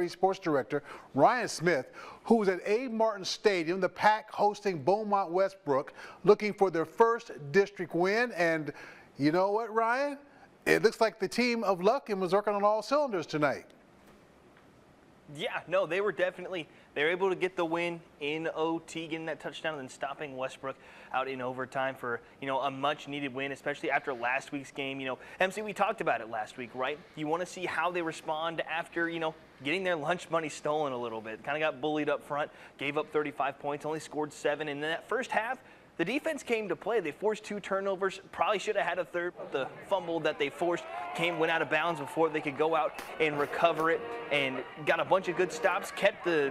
Sports Director Ryan Smith, who was at A. Martin Stadium, the Pack hosting Beaumont West Brook, looking for their first district win. And you know what, Ryan? It looks like the team of Lufkin was working on all cylinders tonight. Yeah, no, they were able to get the win in OT, getting that touchdown and then stopping Westbrook out in overtime for, a much needed win, especially after last week's game. MC, we talked about it last week, right? You want to see how they respond after, getting their lunch money stolen a little bit. Kind of got bullied up front, gave up 35 points, only scored 7. And in that first half, the defense came to play. They forced 2 turnovers. Probably should have had a third. The fumble that they forced went out of bounds before they could go out and recover it, and got a bunch of good stops. Kept the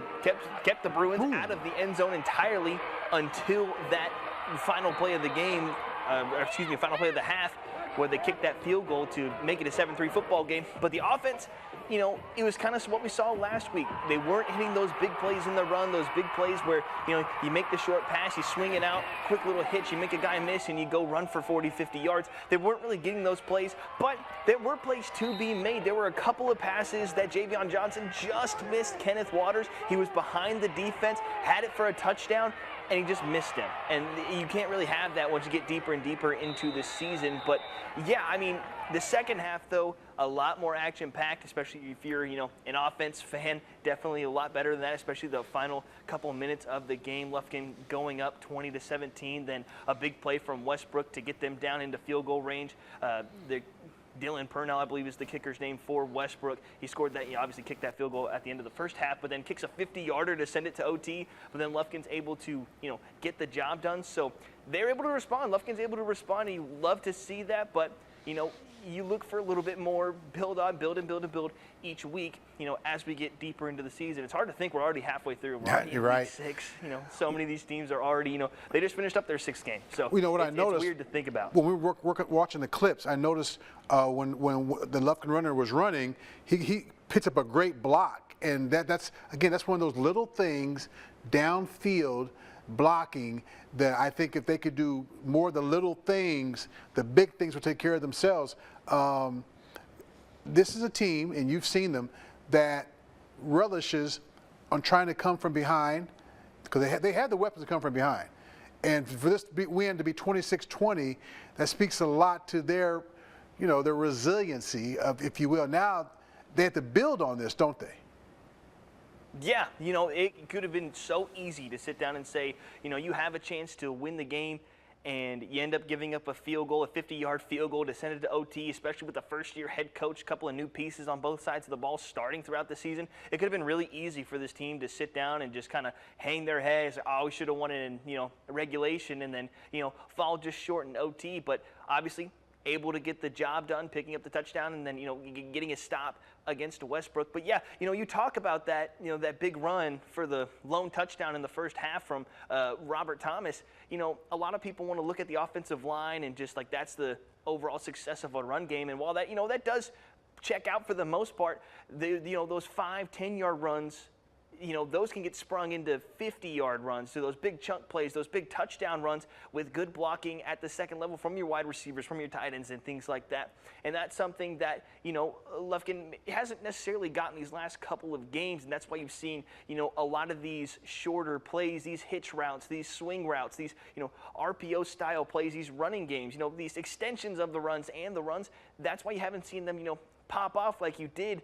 Bruins out of the end zone entirely until that final play of the game, final play of the half, where they kicked that field goal to make it a 7-3 football game. But the offense, it was kind of what we saw last week. They weren't hitting those big plays in the run, those big plays where, you make the short pass, you swing it out, quick little hitch, you make a guy miss, and you go run for 40, 50 yards. They weren't really getting those plays, but there were plays to be made. There were a couple of passes that Javion Johnson just missed Kenneth Waters. He was behind the defense, had it for a touchdown, and he just missed him. And you can't really have that once you get deeper and deeper into the season. But yeah, I mean, the second half, though, a lot more action-packed, especially if you're, an offense fan. Definitely a lot better than that, especially the final couple of minutes of the game. Lufkin going up 20-17, then a big play from Westbrook to get them down into field goal range. Dylan Purnell, I believe, is the kicker's name for Westbrook. He scored that. He obviously kicked that field goal at the end of the first half, but then kicks a 50-yarder to send it to OT. But then Lufkin's able to, get the job done. So they're able to respond. Lufkin's able to respond, and you love to see that. But, you look for a little bit more build each week, as we get deeper into the season. It's hard to think we're already halfway through. We're already in week 6. So many of these teams are already, they just finished up their 6th game. So what I noticed, it's weird to think about. When we were watching the clips, I noticed when the Lufkin runner was running, he picks up a great block. And that's one of those little things downfield blocking that I think if they could do more of the little things, the big things will take care of themselves. This is a team, and you've seen them, that relishes on trying to come from behind, because they had the weapons to come from behind. And for this win to be 26-20, that speaks a lot to their, their resiliency, if you will. Now they have to build on this, don't they? Yeah, it could have been so easy to sit down and say, you have a chance to win the game, and you end up giving up a field goal, a 50-yard field goal to send it to OT, especially with the first-year head coach, a couple of new pieces on both sides of the ball starting throughout the season. It could have been really easy for this team to sit down and just kind of hang their heads, oh, we should have won it in, regulation, and then, fall just short in OT. But obviously, able to get the job done, picking up the touchdown, and then, getting a stop against Westbrook. But yeah, you talk about that, that big run for the lone touchdown in the first half from Robert Thomas. A lot of people want to look at the offensive line and just like that's the overall success of a run game. And while that, that does check out for the most part, those 5-10-yard runs, those can get sprung into 50-yard runs. So those big chunk plays, those big touchdown runs with good blocking at the second level from your wide receivers, from your tight ends and things like that. And that's something that, Lufkin hasn't necessarily gotten these last couple of games. And that's why you've seen, a lot of these shorter plays, these hitch routes, these swing routes, these, RPO style plays, these running games, these extensions of the runs and the runs. That's why you haven't seen them, pop off like you did,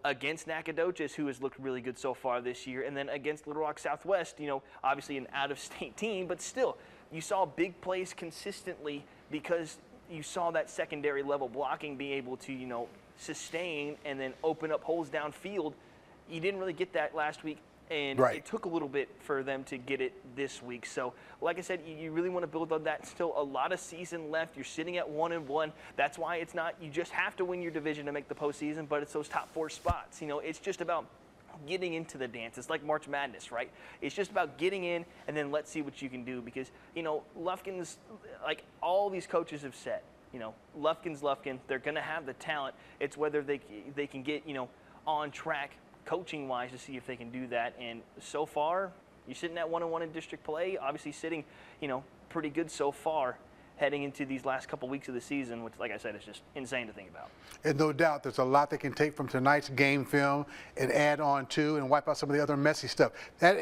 against Nacogdoches, who has looked really good so far this year, and then against Little Rock Southwest, obviously an out-of-state team, but still, you saw big plays consistently because you saw that secondary level blocking be able to, sustain and then open up holes downfield. You didn't really get that last week. And It took a little bit for them to get it this week. So, like I said, you really want to build on that. Still a lot of season left. You're sitting at 1-1. That's why it's not you just have to win your division to make the postseason, but it's those top 4 spots. It's just about getting into the dance. It's like March Madness, right? It's just about getting in, and then let's see what you can do. Because, Lufkin's, like all these coaches have said, Lufkin's Lufkin. They're going to have the talent. It's whether they can get, on track coaching-wise to see if they can do that. And so far, you're sitting at 1-1 in district play, obviously sitting, pretty good so far. heading into these last couple weeks of the season, which, like I said, is just insane to think about. And no doubt, there's a lot they can take from tonight's game film and add on to and wipe out some of the other messy stuff. That